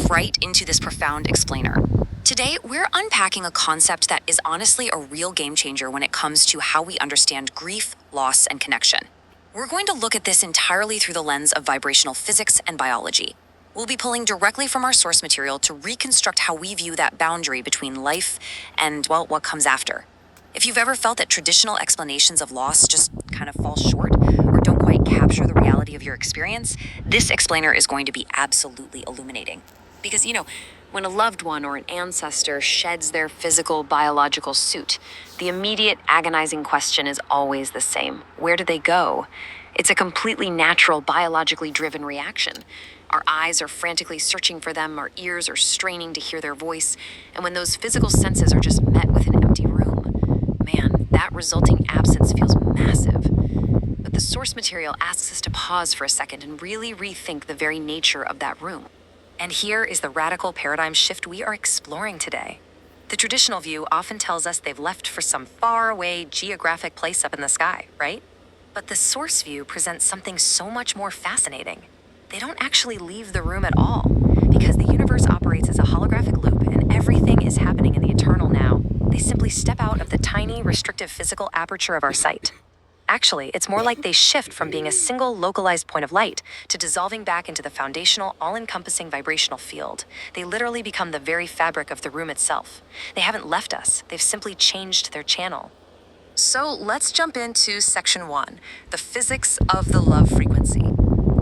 dive right into this profound explainer. Today, we're unpacking a concept that is honestly a real game changer when it comes to how we understand grief, loss, and connection. We're going to look at this entirely through the lens of vibrational physics and biology. We'll be pulling directly from our source material to reconstruct how we view that boundary between life and, well, what comes after. If you've ever felt that traditional explanations of loss just kind of fall short or don't quite capture the reality of your experience, this explainer is going to be absolutely illuminating. Because, when a loved one or an ancestor sheds their physical, biological suit, the immediate, agonizing question is always the same. Where do they go? It's a completely natural, biologically driven reaction. Our eyes are frantically searching for them, our ears are straining to hear their voice, and when those physical senses are just met with an empty room, man, that resulting absence feels massive. But the source material asks us to pause for a second and really rethink the very nature of that room. And here is the radical paradigm shift we are exploring today. The traditional view often tells us they've left for some faraway geographic place up in the sky, right? But the source view presents something so much more fascinating. They don't actually leave the room at all, because the universe operates as a holographic loop and everything is happening in the eternal now. They simply step out of the tiny, restrictive physical aperture of our sight. Actually, it's more like they shift from being a single localized point of light to dissolving back into the foundational, all-encompassing vibrational field. They literally become the very fabric of the room itself. They haven't left us, they've simply changed their channel. So let's jump into section 1, the physics of the love frequency.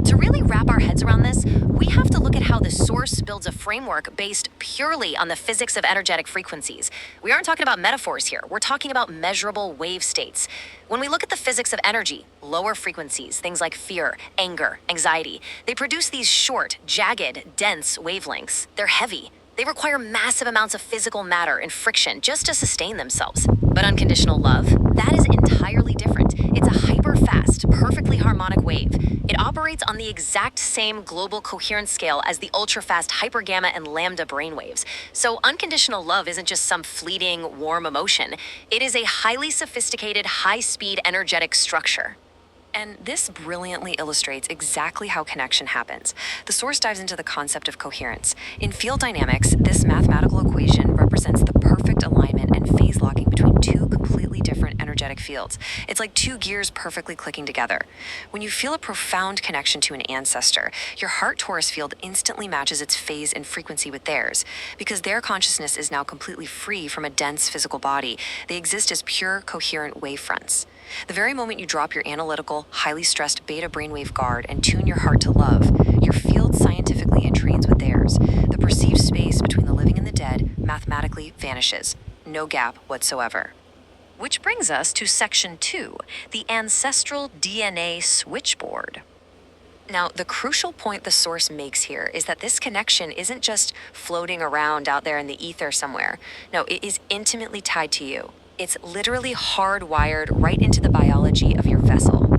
To really wrap our heads around this, we have to look at how the source builds a framework based purely on the physics of energetic frequencies. We aren't talking about metaphors here. We're talking about measurable wave states. When we look at the physics of energy, lower frequencies, things like fear, anger, anxiety, they produce these short, jagged, dense wavelengths. They're heavy. They require massive amounts of physical matter and friction just to sustain themselves. But unconditional love, that is entirely different. It's a hyper-fast, perfectly harmonic wave. It operates on the exact same global coherence scale as the ultra-fast hypergamma and lambda brainwaves. So unconditional love isn't just some fleeting, warm emotion. It is a highly sophisticated, high-speed energetic structure. And this brilliantly illustrates exactly how connection happens. The source dives into the concept of coherence. In field dynamics, this mathematical equation represents the perfect alignment and phase locking between two completely different energetic fields. It's like two gears perfectly clicking together. When you feel a profound connection to an ancestor, your heart torus field instantly matches its phase and frequency with theirs. Because their consciousness is now completely free from a dense physical body, they exist as pure, coherent wavefronts. The very moment you drop your analytical, highly stressed beta brainwave guard and tune your heart to love, your field scientifically entrains with theirs. The perceived space between the living and the dead mathematically vanishes. No gap whatsoever. Which brings us to section 2, the ancestral DNA switchboard. Now, the crucial point the source makes here is that this connection isn't just floating around out there in the ether somewhere. No, it is intimately tied to you. It's literally hardwired right into the biology of your vessel.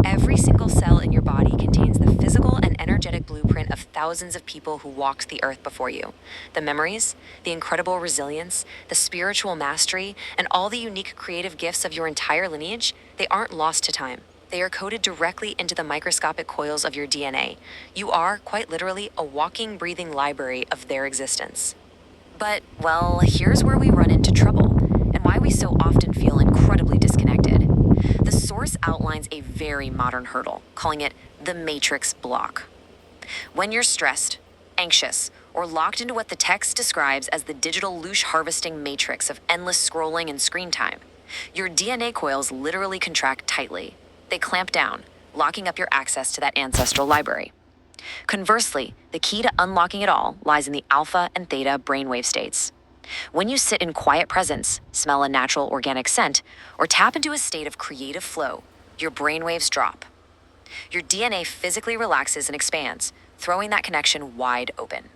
Every single cell in your body contains the physical and energetic blueprint of thousands of people who walked the earth before you. The memories, the incredible resilience, the spiritual mastery, and all the unique creative gifts of your entire lineage, they aren't lost to time. They are coded directly into the microscopic coils of your DNA. You are, quite literally, a walking, breathing library of their existence. But, well, here's where we run into trouble, and why we so often feel incredibly disconnected. The source outlines a very modern hurdle, calling it the matrix block. When you're stressed, anxious, or locked into what the text describes as the digital loosh harvesting matrix of endless scrolling and screen time, your DNA coils literally contract tightly. They clamp down, locking up your access to that ancestral library. Conversely, the key to unlocking it all lies in the alpha and theta brainwave states. When you sit in quiet presence, smell a natural organic scent, or tap into a state of creative flow, your brainwaves drop. Your DNA physically relaxes and expands, throwing that connection wide open.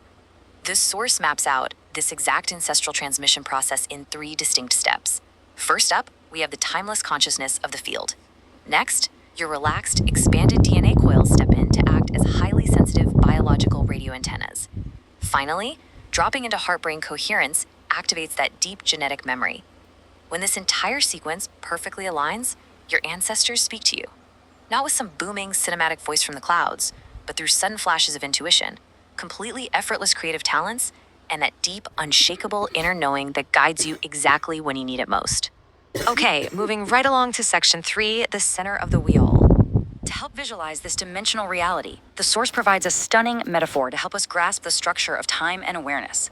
This source maps out this exact ancestral transmission process in 3 distinct steps. First up, we have the timeless consciousness of the field. Next, your relaxed, expanded DNA coils step in to act as highly sensitive biological radio antennas. Finally, dropping into heart-brain coherence activates that deep genetic memory. When this entire sequence perfectly aligns, your ancestors speak to you. Not with some booming cinematic voice from the clouds, but through sudden flashes of intuition, completely effortless creative talents, and that deep, unshakable inner knowing that guides you exactly when you need it most. Okay, moving right along to section 3, the center of the wheel. To help visualize this dimensional reality, the source provides a stunning metaphor to help us grasp the structure of time and awareness.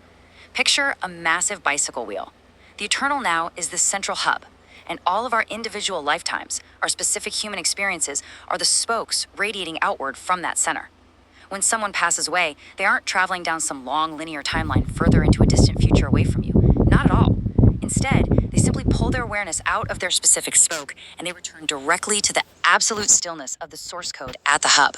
Picture a massive bicycle wheel. The eternal now is the central hub, and all of our individual lifetimes, our specific human experiences, are the spokes radiating outward from that center. When someone passes away, they aren't traveling down some long linear timeline further into a distant future away from you. Not at all. Instead, they simply pull their awareness out of their specific spoke and they return directly to the absolute stillness of the source code at the hub.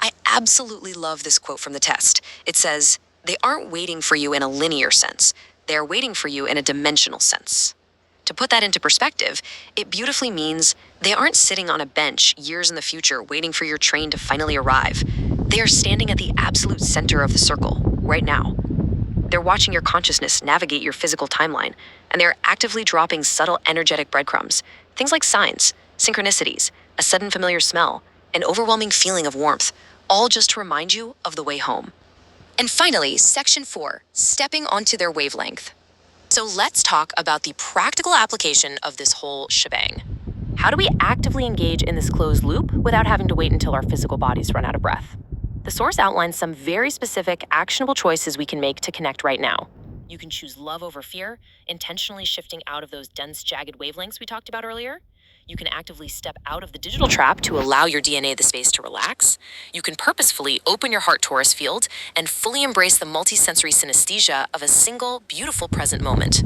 I absolutely love this quote from the test. It says, "They aren't waiting for you in a linear sense. They're waiting for you in a dimensional sense." To put that into perspective, it beautifully means they aren't sitting on a bench years in the future waiting for your train to finally arrive. They are standing at the absolute center of the circle, right now. They're watching your consciousness navigate your physical timeline, and they're actively dropping subtle energetic breadcrumbs, things like signs, synchronicities, a sudden familiar smell, an overwhelming feeling of warmth, all just to remind you of the way home. And finally, section 4, stepping onto their wavelength. So let's talk about the practical application of this whole shebang. How do we actively engage in this closed loop without having to wait until our physical bodies run out of breath? The source outlines some very specific, actionable choices we can make to connect right now. You can choose love over fear, intentionally shifting out of those dense, jagged wavelengths we talked about earlier. You can actively step out of the digital trap to allow your DNA the space to relax. You can purposefully open your heart torus field and fully embrace the multisensory synesthesia of a single, beautiful present moment.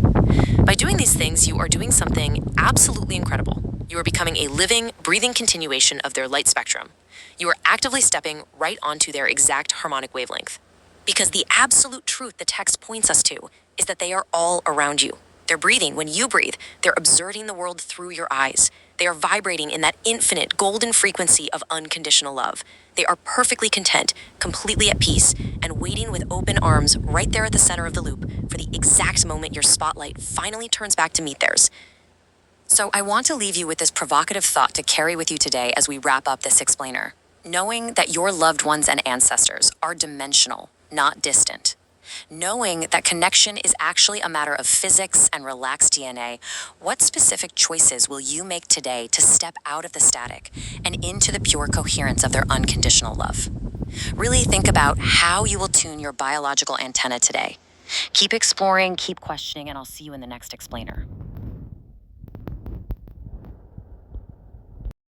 By doing these things, you are doing something absolutely incredible. You are becoming a living, breathing continuation of their light spectrum. You are actively stepping right onto their exact harmonic wavelength. Because the absolute truth the text points us to is that they are all around you. They're breathing when you breathe. They're observing the world through your eyes. They are vibrating in that infinite golden frequency of unconditional love. They are perfectly content, completely at peace, and waiting with open arms right there at the center of the loop for the exact moment your spotlight finally turns back to meet theirs. So I want to leave you with this provocative thought to carry with you today as we wrap up this explainer. Knowing that your loved ones and ancestors are dimensional, not distant. Knowing that connection is actually a matter of physics and relaxed DNA, what specific choices will you make today to step out of the static and into the pure coherence of their unconditional love? Really think about how you will tune your biological antenna today. Keep exploring, keep questioning, and I'll see you in the next explainer.